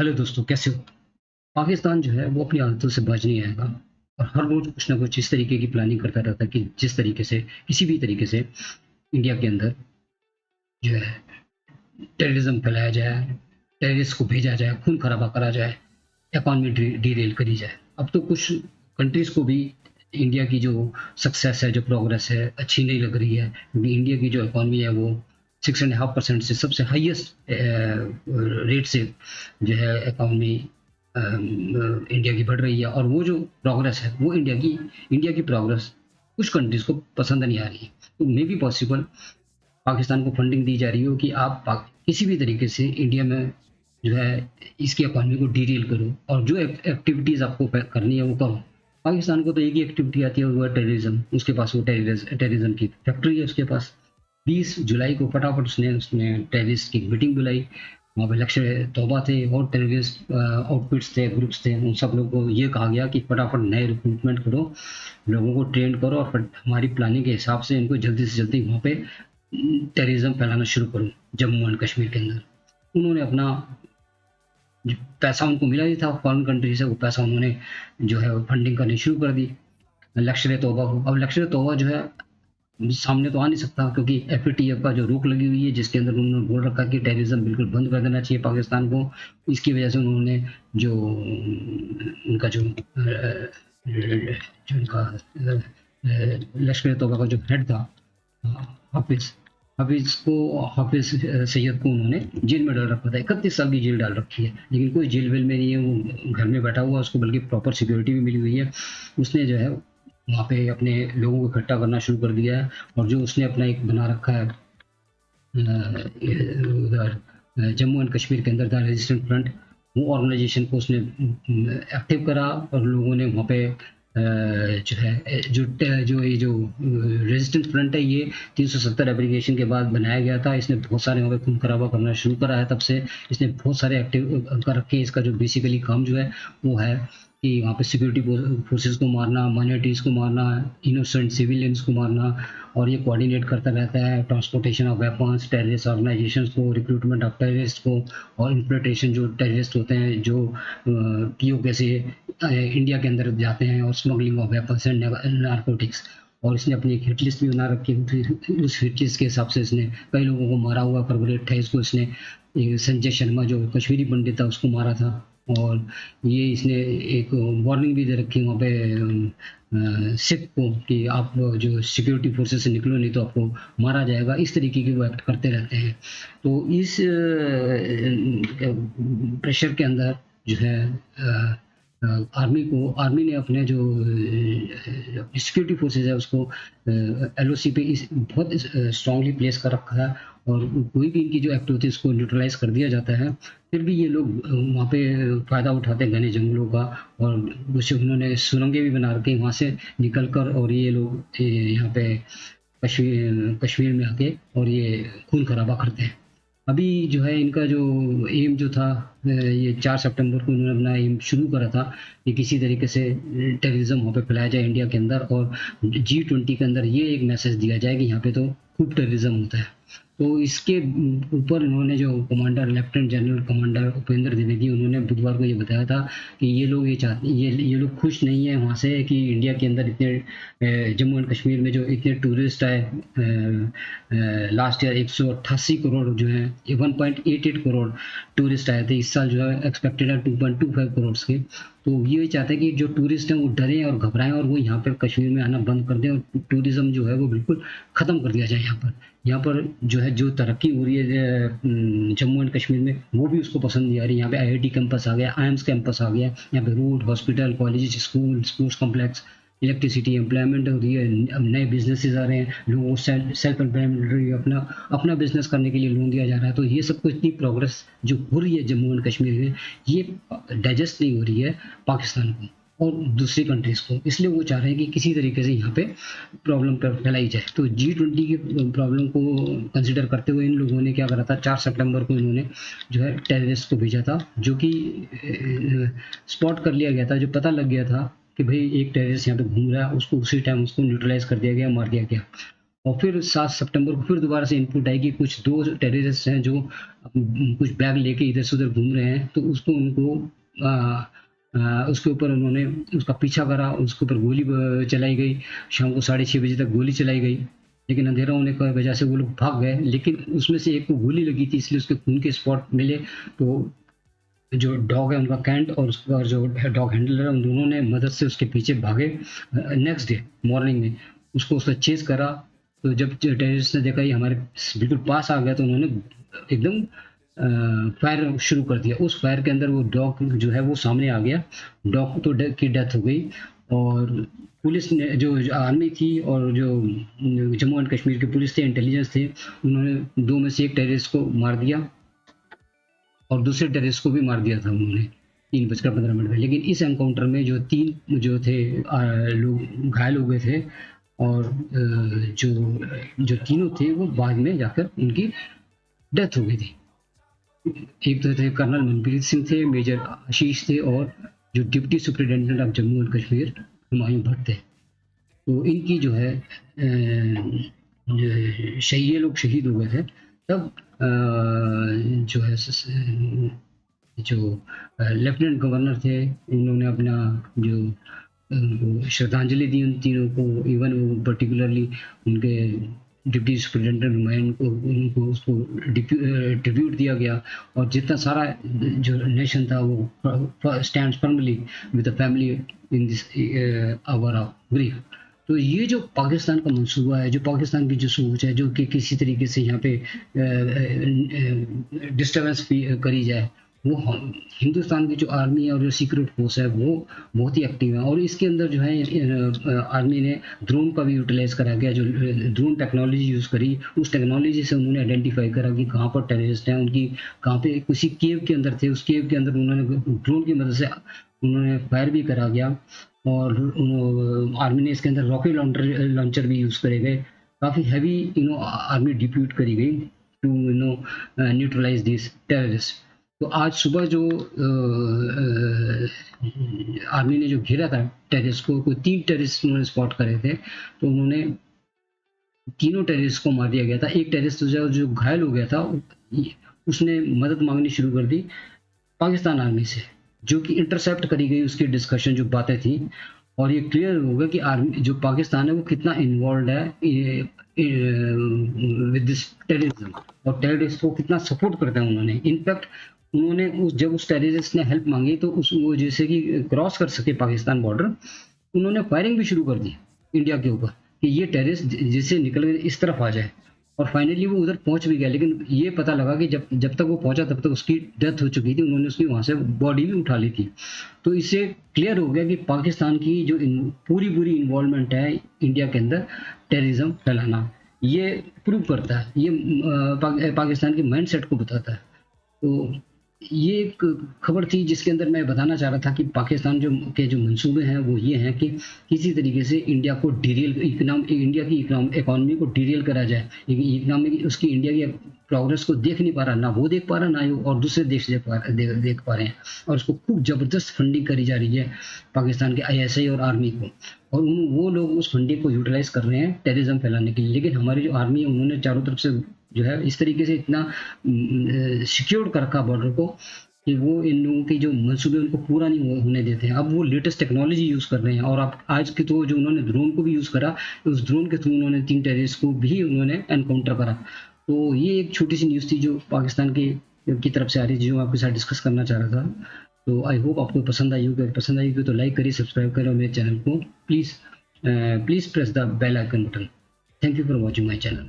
Hello दोस्तों, कैसे हो? पाकिस्तान जो है वो अपनी आदतों से बाज नहीं आएगा और हर रोज कुछ ना कुछ इस तरीके की प्लानिंग करता रहता है कि जिस तरीके से किसी भी तरीके से इंडिया के अंदर जो है टेररिज्म फैलाया जाए, टेररिस्ट को भेजा जाए, खून खराबा करा जाए, इकॉनमी डीरेल करी जाए। अब तो कुछ कंट्रीज को भी इंडिया की जो सक्सेस है, जो प्रोग्रेस है, अच्छी नहीं लग रही है, क्योंकि इंडिया की जो इकॉनमी है वो 6.5% से सबसे हाईएस्ट रेट से जो है इकॉनमी इंडिया की बढ़ रही है। और वो जो प्रोग्रेस है वो इंडिया की प्रोग्रेस कुछ कंट्रीज को पसंद नहीं आ रही है। तो मे बी पॉसिबल पाकिस्तान को फंडिंग दी जा रही हो कि आप किसी भी तरीके से इंडिया में जो है इसकी इकॉनमी को डीरेल करो और जो एक्टिविटीज आपको करनी है वो करो। पाकिस्तान को तो एक ही एक्टिविटी आती है, वो है टेररिज्म। उसके पास वो टेररिज्म की फैक्ट्री है उसके पास। 20 जुलाई को फटाफट उसने उसने टेररिस्ट की मीटिंग बुलाई। वहाँ पे लश्कर तौबा थे और टेररिस्ट आउटफिट्स थे, ग्रुप्स थे, उन सब लोगों को ये कहा गया कि फटाफट नए रिक्रूटमेंट करो, लोगों को ट्रेन करो और हमारी प्लानिंग के हिसाब से इनको जल्दी से जल्दी वहाँ पे टेररिज्म फैलाना शुरू करूँ जम्मू एंड कश्मीर के अंदर। उन्होंने अपना जो पैसा उनको मिला ही था फॉरेन कंट्री से, वो पैसा उन्होंने जो है फंडिंग करनी शुरू कर दी लश्कर तौबा को। अब लश्कर तौबा जो है सामने तो आ नहीं सकता, क्योंकि एफएटीएफ का जो रोक लगी हुई है, जिसके अंदर उन्होंने बोल रखा कि टेररिज्म बिल्कुल बंद कर देना चाहिए पाकिस्तान को। इसकी वजह से उन्होंने जो उनका जो उनका लश्कर तौबा का जो हेड था, हाफिज हाफिज सैयद को उन्होंने जेल में डाल रखा था। 31 साल की जेल डाल रखी है, लेकिन कोई जेल वेल में नहीं है, वो घर में बैठा हुआ, उसको बल्कि प्रॉपर सिक्योरिटी भी मिली हुई है। उसने जो है वहाँ पे अपने लोगों को इकट्ठा करना शुरू कर दिया है। और जो उसने अपना एक बना रखा है उधर जम्मू एंड कश्मीर के अंदर था रेजिस्टेंट फ्रंट, वो ऑर्गेनाइजेशन को उसने एक्टिव करा और लोगों ने वहाँ पे जो है जो ये जो रेजिस्टेंट फ्रंट है, ये 370 एप्लीकेशन के बाद बनाया गया था। इसने बहुत सारे वहाँ पे खून खराबा करना शुरू करा है। तब से इसने बहुत सारे एक्टिव कर रखे हैं। इसका जो बेसिकली काम जो है वो है कि वहाँ पे सिक्योरिटी फोर्सेस को मारना, माइनॉरिटीज़ को मारना, इनोसेंट सिविलियंस को मारना। और ये कोऑर्डिनेट करता रहता है transportation of weapons, terrorist organisations को, रिक्रूटमेंट ऑफ टेररिस्ट को, और इन्फिल्ट्रेशन जो टेररिस्ट होते हैं जो पीओके से इंडिया के अंदर जाते हैं, और smuggling of weapons and narcotics. और इसने अपनी एक हिट लिस्ट भी बना रखी है। फिर उस हिट लिस्ट के हिसाब से इसने कई लोगों को मारा हुआ। फरवरी 28 को इसने संजय शर्मा जो कश्मीरी पंडित था उसको मारा था। और ये इसने एक वार्निंग भी दे रखी है वहाँ पे सिख को कि आप जो सिक्योरिटी फोर्सेस से निकलो, नहीं तो आपको मारा जाएगा। इस तरीके के वो एक्ट करते रहते हैं। तो इस प्रेशर के अंदर जो है आर्मी ने अपने जो सिक्योरिटी फोर्सेज है उसको एलओसी पे बहुत स्ट्रांगली प्लेस कर रखा है। और कोई भी इनकी जो एक्ट होती है उसको न्यूट्रलाइज कर दिया जाता है। फिर भी ये लोग वहाँ पे फ़ायदा उठाते हैं घने जंगलों का। और कुछ उन्होंने सुरंगें भी बना रखी वहाँ से निकल कर, और ये लोग यहाँ पे कश्मीर में आके और ये खून खराबा करते हैं। अभी जो है इनका जो एम जो था, ये 4 सितंबर को उन्होंने अपना एम शुरू करा था कि किसी तरीके से टेररिज्म वहाँ पे फैलाया जाए इंडिया के अंदर, और G20 के अंदर ये एक मैसेज दिया जाए कि यहाँ पे तो खूब टेररिज्म होता है। तो इसके ऊपर उन्होंने जो commander, lieutenant general commander Upendra Dwivedi, उन्होंने बुधवार को ये बताया था कि ये लोग ये चाहते ये लोग खुश नहीं है वहाँ से कि इंडिया के अंदर इतने जम्मू एंड कश्मीर में जो इतने टूरिस्ट आए। लास्ट ईयर 188 करोड़ जो है, 1.88 करोड़ टूरिस्ट आए थे। इस साल जो है एक्सपेक्टेड है 2.25 करोड़ के। तो ये चाहते हैं कि जो टूरिस्ट हैं वो डरें और घबराएं और वो यहाँ पर कश्मीर में आना बंद कर दें, और टूरिज्म जो है वो बिल्कुल ख़त्म कर दिया जाए। यहाँ पर जो है जो तरक्की हो रही है जम्मू एंड कश्मीर में, वो भी उसको पसंद नहीं आ रही। यहाँ पे आईआईटी कैंपस आ गया, आईएम्स कैंपस आ गया, यहाँ पे road, hospital, college, school, sports complex, electricity, employment हो रही है। अब नए बिजनेसेस आ रहे हैं, लोगों को सेल्फ एम्प्लॉयमेंट मिल रही है, अपना अपना बिजनेस करने के लिए लोन दिया जा रहा है। तो ये सब कुछ इतनी प्रोग्रेस जो हो रही है जम्मू एंड कश्मीर में, ये डाइजेस्ट नहीं हो रही है पाकिस्तान को और दूसरी कंट्रीज को। इसलिए वो चाह रहे हैं कि किसी तरीके से यहाँ पे प्रॉब्लम फैलाई जाए। तो G20 की प्रॉब्लम को कंसिडर करते हुए इन लोगों ने क्या करा था, 4 सितंबर को इन्होंने जो है टेररिस्ट को भेजा था, जो कि स्पॉट कर लिया गया था, जो पता लग गया था कि भाई एक टेररिस्ट यहाँ पे घूम रहा है, उसको उसी टाइम उसको न्यूट्रलाइज कर दिया गया, मार दिया गया। और फिर 7 सितंबर को फिर दोबारा से इनपुट आई कि कुछ 2 टेररिस्ट हैं जो कुछ बैग लेके इधर से उधर घूम रहे हैं, तो उसको उनको उसके ऊपर उन्होंने उसका पीछा करा, उसके ऊपर गोली चलाई गई। शाम को 6:30 बजे तक गोली चलाई गई, लेकिन अंधेरा होने की वजह से वो लोग भाग गए। लेकिन उसमें से एक को गोली लगी थी, इसलिए उसके खून के स्पॉट मिले। तो जो डॉग है उनका कैंट और उसका जो डॉग हैंडलर है, उन दोनों ने मदद से उसके पीछे भागे। नेक्स्ट डे मॉर्निंग में उसका चेज करा। तो जब टेररिस्ट ने देखा ये हमारे बिल्कुल पास आ गया, तो उन्होंने एकदम फायर शुरू कर दिया। उस फायर के अंदर वो डॉग जो है वो सामने आ गया। डॉग तो की डेथ हो गई। और पुलिस ने जो आर्मी थी और जो जम्मू एंड कश्मीर के पुलिस थे, इंटेलिजेंस थे, उन्होंने 2 में से 1 टेररिस्ट को मार दिया और दूसरे टेररिस्ट को भी मार दिया था उन्होंने 3:15 में। लेकिन इस एनकाउंटर में जो 3 जो थे लोग घायल हो गए थे। और जो जो तीनों थे वो बाद में जाकर उनकी डेथ हो गई थी। एक तो थे कर्नल मनप्रीत सिंह थे, मेजर आशीष थे, और जो deputy superintendent of Jammu and Kashmir Humayun Bhatt थे। तो इनकी जो है ये लोग शहीद हो गए थे। तब जो है जो लेफ्टिनेंट गवर्नर थे, उन्होंने अपना जो उनको श्रद्धांजलि दी उन तीनों को। इवन वो पर्टिकुलरली उनके डिप्टी सुपरिटेंडेंट हुमायूं को उनको उसको ट्रिब्यूट दिया गया। और जितना सारा जो नेशन था वो stands firmly with the family in this hour of grief. तो ये जो पाकिस्तान का मंसूबा है, जो पाकिस्तान की जो सोच है, जो कि किसी तरीके से यहाँ पे डिस्टर्बेंस करी जाए, वो हिंदुस्तान की जो आर्मी है और जो सीक्रेट फोर्स है वो बहुत ही एक्टिव है। और इसके अंदर जो है आर्मी ने ड्रोन का भी यूटिलाइज करा गया। जो ड्रोन टेक्नोलॉजी यूज़ करी, उस टेक्नोलॉजी से उन्होंने आइडेंटिफाई करा कि कहाँ पर टेररिस्ट हैं, उनकी कहाँ पे किसी केव के अंदर थे। उस केव के अंदर उन्होंने ड्रोन की मदद से उन्होंने फायर भी करा गया। और आर्मी ने इसके अंदर रॉकेट लॉन्चर भी यूज़ करे गए। काफ़ी हैवी आर्मी डिप्यूट करी गई टू न्यूट्रलाइज दिस टेररिस्ट। तो आज सुबह जो आर्मी ने जो घेरा था टेररिस्ट को, कोई 3 टेररिस्ट उन्होंने स्पॉट करे थे। तो उन्होंने तीनों टेररिस्ट को मार दिया गया था। एक टेररिस्ट जो घायल हो गया था, उसने मदद मांगनी शुरू कर दी पाकिस्तान आर्मी से, जो कि इंटरसेप्ट करी गई उसकी डिस्कशन जो बातें थी। और ये क्लियर होगा कि आर्मी जो पाकिस्तान है वो कितना इन्वॉल्व है विद दिस टेररिज्म, और टेररिस्ट को कितना सपोर्ट करते हैं उन्होंने। इनफैक्ट उन्होंने जब उस टेररिस्ट ने हेल्प मांगी, तो वो जैसे कि क्रॉस कर सके पाकिस्तान बॉर्डर, उन्होंने फायरिंग भी शुरू कर दी इंडिया के ऊपर कि ये टेररिस्ट जिससे निकल कर इस तरफ आ जाए। और फाइनली वो उधर पहुंच भी गया, लेकिन ये पता लगा कि जब तक वो पहुंचा तब तक उसकी डेथ हो चुकी थी। उन्होंने उसकी वहां से बॉडी भी उठा ली थी। तो इससे क्लियर हो गया कि पाकिस्तान की जो पूरी इन्वॉल्वमेंट है इंडिया के अंदर टेररिज्म फैलाना, ये प्रूव करता है, ये पाकिस्तान के माइंड सेट को बताता है। तो ये एक खबर थी जिसके अंदर मैं बताना चाह रहा था कि पाकिस्तान जो मंसूबे हैं वो ये हैं कि किसी तरीके से इंडिया को इंडिया की इकोनॉमी को डिरेल करा जाए। इकोनॉमिक उसकी इंडिया की प्रोग्रेस को देख नहीं पा रहा, ना वो देख पा रहा, ना और दूसरे देश देख पा रहे हैं। और उसको खूब जबरदस्त फंडिंग करी जा रही है पाकिस्तान के ISI और आर्मी को। और वो लोग उस फंडिंग को यूटिलाइज कर रहे हैं टेररिज्म फैलाने के लिए। लेकिन हमारी जो आर्मी है उन्होंने चारों तरफ से जो है इस तरीके से इतना सिक्योर कर रखा बॉर्डर को कि वो इन लोगों की जो मंसूबे उनको पूरा नहीं होने देते हैं। अब वो लेटेस्ट टेक्नोलॉजी यूज़ कर रहे हैं। और आप आज के तो जो उन्होंने ड्रोन को भी यूज़ करा, उस ड्रोन के थ्रू उन्होंने 3 टेररिस्ट को भी उन्होंने एनकाउंटर करा। तो ये एक छोटी सी न्यूज़ थी जो पाकिस्तान की तरफ से आ रही थी, जो मैं आपके साथ डिस्कस करना चाह रहा था। तो आई होप आपको पसंद आई होगी। अगर पसंद आई होगी तो लाइक करिए, सब्सक्राइब करें और मेरे चैनल को please press the bell icon button. Thank you for watching my channel.